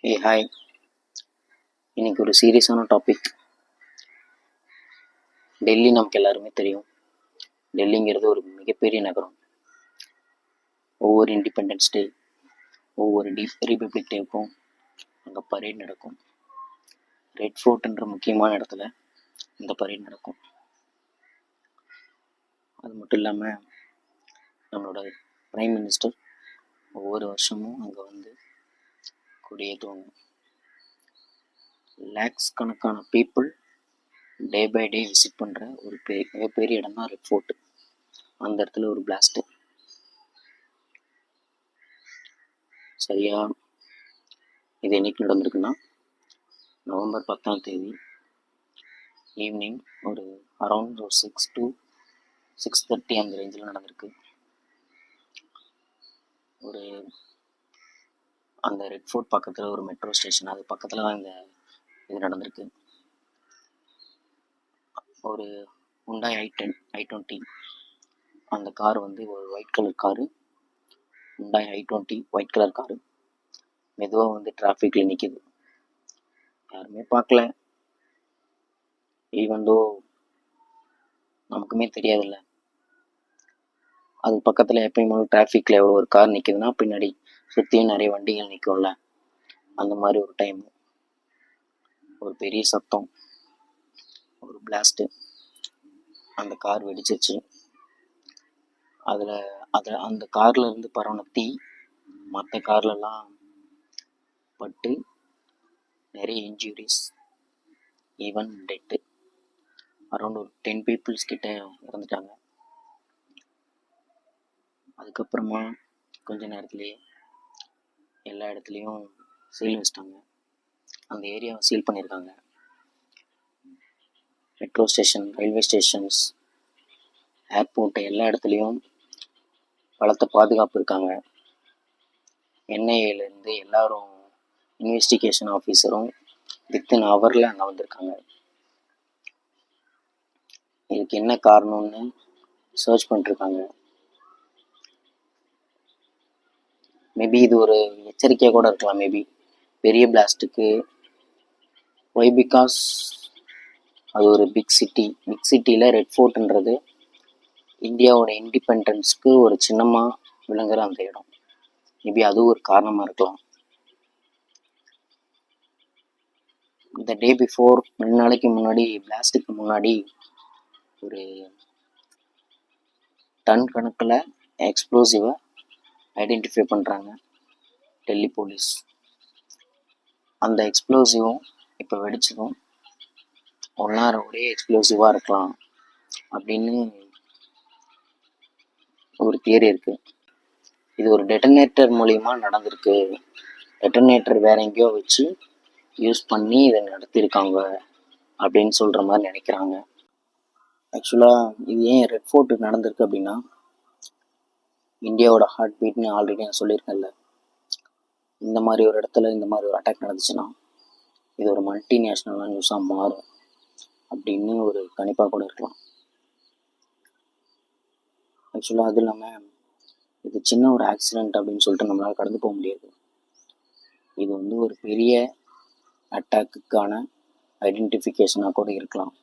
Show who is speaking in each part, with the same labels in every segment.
Speaker 1: Hi. இன்னைக்கு ஒரு சீரியஸான டாபிக். டெல்லி நமக்கு எல்லாருமே தெரியும். டெல்லிங்கிறது ஒரு மிகப்பெரிய நகரம். ஒவ்வொரு இண்டிபெண்டன்ஸ் டே, ஒவ்வொரு ரிபப்ளிக் டேவுக்கும் அங்கே பரேட் நடக்கும். ரெட் ஃபோர்ட்ன்ற முக்கியமான இடத்துல இந்த பரேட் நடக்கும். அது மட்டும் இல்லாமல் நம்மளோட பிரைம் மினிஸ்டர் ஒவ்வொரு வருஷமும் அங்கே வந்து கொடியேற்றுவாங்க. லேக்ஸ் கணக்கான people day by day visit பண்ணுற ஒரு மிகப்பெரிய இடம் தான் ரெட் ஃபோர்ட். அந்த இடத்துல ஒரு பிளாஸ்ட்டு சரியா இது என்னைக்கு நடந்திருக்குன்னா நவம்பர் 10 ஈவினிங் ஒரு அரௌண்ட் ஒரு 6 to 6:30 அந்த ரேஞ்சில் நடந்திருக்கு. ஒரு அந்த ரெட் ஃபோர்ட் பக்கத்தில் ஒரு மெட்ரோ ஸ்டேஷன், அது பக்கத்தில் தான் இந்த இது நடந்திருக்கு. ஒரு ஹுண்டாய் i20 அந்த கார் வந்து ஒரு white colour car, Hyundai i20 white colour car மெதுவாக வந்து டிராஃபிக்கில் நிற்கிது. யாருமே பார்க்கல. ஈவன்தோ நமக்குமே தெரியாதுல்ல, அது பக்கத்தில் எப்பயும் டிராஃபிக்கில் எவ்வளோ ஒரு கார் நிற்கிதுன்னா பின்னாடி சுற்றியும் நிறைய வண்டிகள் நிற்கும்ல, அந்த மாதிரி ஒரு டைம் ஒரு பெரிய சத்தம், ஒரு பிளாஸ்ட்டு, அந்த கார் வெடிச்சிருச்சு. அந்த காரில் இருந்து பரவன தீ மற்ற கார்லலாம் பட்டு நிறைய இன்ஜுரிஸ், ஈவன் டெட்டு. அரௌண்ட் ஒரு 10 பீப்புள்ஸ் கிட்ட இறந்துட்டாங்க. அதுக்கப்புறமா கொஞ்ச நேரத்துலேயே எல்லா இடத்துலையும் சீல் வச்சிட்டாங்க. அந்த ஏரியாவை சீல் பண்ணியிருக்காங்க. Metro station, railway stations, airport எல்லா இடத்துலையும் பலத்த பாதுகாப்பு இருக்காங்க. என்ஐஏலேருந்து எல்லாரும், இன்வெஸ்டிகேஷன் ஆஃபீஸரும் வித்தின் ஹவரில் அங்கே வந்திருக்காங்க. இதுக்கு என்ன காரணம்னு சர்ச் பண்ணிருக்காங்க. மேபி இது ஒரு எச்சரிக்கையாக கூட இருக்கலாம். மேபி பெரிய பிளாஸ்ட்டுக்கு ஒய் பிகாஸ் அது ஒரு பிக் சிட்டியில் ரெட் ஃபோர்ட்ன்றது இந்தியாவோட இண்டிபெண்டன்ஸ்க்கு ஒரு சின்னமாக விளங்குற அந்த இடம். மேபி அது ஒரு காரணமாக இருக்கலாம். இந்த டே பிஃபோர் 2 நாளைக்கு முன்னாடி, பிளாஸ்ட்டுக்கு முன்னாடி ஒரு டன் கணக்கில் எக்ஸ்ப்ளோசிவை ஐடென்டிஃபை பண்ணுறாங்க டெல்லி போலீஸ். அந்த எக்ஸ்ப்ளோசிவும் இப்போ வெடிச்சதும் ஒரே எக்ஸ்ப்ளோசிவாக இருக்கலாம் அப்படின்னு ஒரு தியரி இருக்குது. இது ஒரு டெட்டனேட்டர் மூலிமா நடந்திருக்கு. டெட்டனேட்டர் வேற எங்கேயோ வச்சு யூஸ் பண்ணி இதை நடத்தியிருக்காங்க அப்படின்னு சொல்கிற மாதிரி நினைக்கிறாங்க. ஆக்சுவலாக இது ஏன் ரெட் ஃபோர்ட் நடந்திருக்கு அப்படின்னா, இந்தியாவோட ஹார்ட் பீட்னு ஆல்ரெடி நான் சொல்லியிருக்கேன்ல, இந்த மாதிரி ஒரு இடத்துல இந்த மாதிரி ஒரு அட்டாக் நடந்துச்சுன்னா இது ஒரு மல்டிநேஷ்னலாக நியூஸாக மாறும் அப்படின்னு ஒரு கணிப்பாக கூட இருக்கலாம். ஆக்சுவலாக அது இல்லாமல் இது சின்ன ஒரு ஆக்சிடெண்ட் அப்படின்னு சொல்லிட்டு நம்மளால் கடந்து போக முடியாது. இது வந்து ஒரு பெரிய அட்டாக்குக்கான ஐடென்டிஃபிகேஷனாக கூட இருக்கலாம்.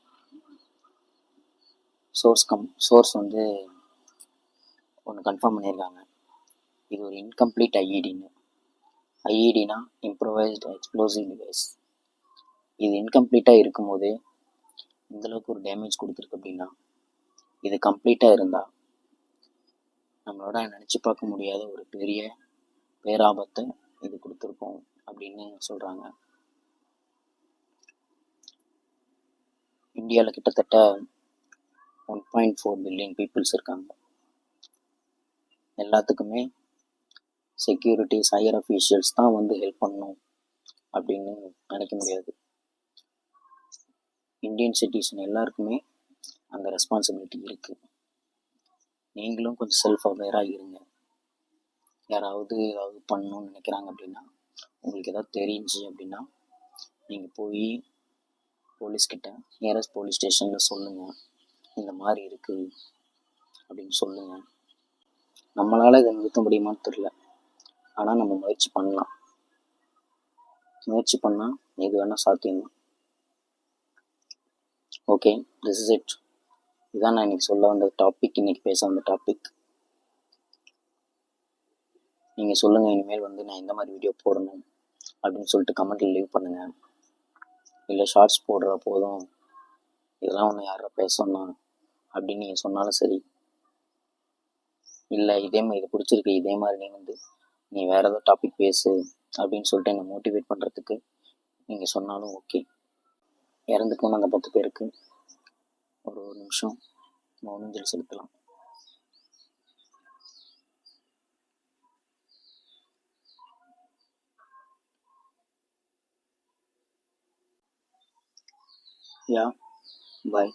Speaker 1: சோர்ஸ் வந்து ஒன்று கன்ஃபார்ம் பண்ணியிருக்காங்க. இது ஒரு இன்கம்ப்ளீட் ஐஇடின்னு. ஐஇடினா இம்ப்ரூவைஸ்டு எக்ஸ்ப்ளோசிவ் டிவைஸ். இது இன்கம்ப்ளீட்டாக இருக்கும்போது இந்தளவுக்கு ஒரு டேமேஜ் கொடுத்துருக்கு அப்படின்னா, இது கம்ப்ளீட்டாக இருந்தால் நம்மளோட நினச்சி பார்க்க முடியாத ஒரு பெரிய பேராபத்தை இது கொடுத்துருக்கோம் அப்படின்னு சொல்கிறாங்க. இந்தியாவில் கிட்டத்தட்ட 1.4 பில்லியன் பீப்புள்ஸ் இருக்காங்க. எல்லாத்துக்குமே செக்யூரிட்டிஸ், ஹையர் அஃபீஷியல்ஸ் தான் வந்து ஹெல்ப் பண்ணணும் அப்படின்னு நினைக்க முடியாது. இந்தியன் சிட்டிசன் எல்லாருக்குமே அந்த ரெஸ்பான்சிபிலிட்டி இருக்குது. நீங்களும் கொஞ்சம் செல்ஃப் அவேராக இருங்க. யாராவது ஏதாவது பண்ணணும்னு நினைக்கிறாங்க அப்படின்னா, உங்களுக்கு ஏதாவது தெரிஞ்சு அப்படின்னா நீங்கள் போய் போலீஸ்கிட்ட, நியரஸ்ட் போலீஸ் ஸ்டேஷனில் சொல்லுங்கள், இந்த மாதிரி இருக்குது அப்படின்னு சொல்லுங்கள். நம்மளால் இதை நிறுத்த முடியுமான்னு தெரியல, ஆனால் நம்ம முயற்சி பண்ணலாம். முயற்சி பண்ணால் எது வேணால் சாத்தியம்தான். Okay, this is it. இதான் நான் இன்றைக்கி சொல்ல வந்த டாபிக், இன்றைக்கி பேச வந்த டாபிக். நீங்கள் சொல்லுங்கள், இனிமேல் வந்து நான் எந்த மாதிரி வீடியோ போடணும் அப்படின்னு சொல்லிட்டு கமெண்ட்டில் லீவ் பண்ணுங்கள். இல்லை ஷார்ட்ஸ் போடுற போதும் இதெல்லாம் ஒன்று யாரா பேசணும் அப்படின்னு நீங்கள் சொன்னாலும் சரி, இல்லை இதே மாதிரி இது பிடிச்சிருக்கு, இதே மாதிரி நீ வேறு ஏதோ டாபிக் பேசு அப்படின்னு சொல்லிட்டு என்னை மோட்டிவேட் பண்ணுறதுக்கு நீங்கள் சொன்னாலும் ஓகே. இறந்து போன அந்த 10 பேருக்கு ஒரு நிமிஷம் மௌனஞ்சலி செலுத்தலாம். யா, பாய்.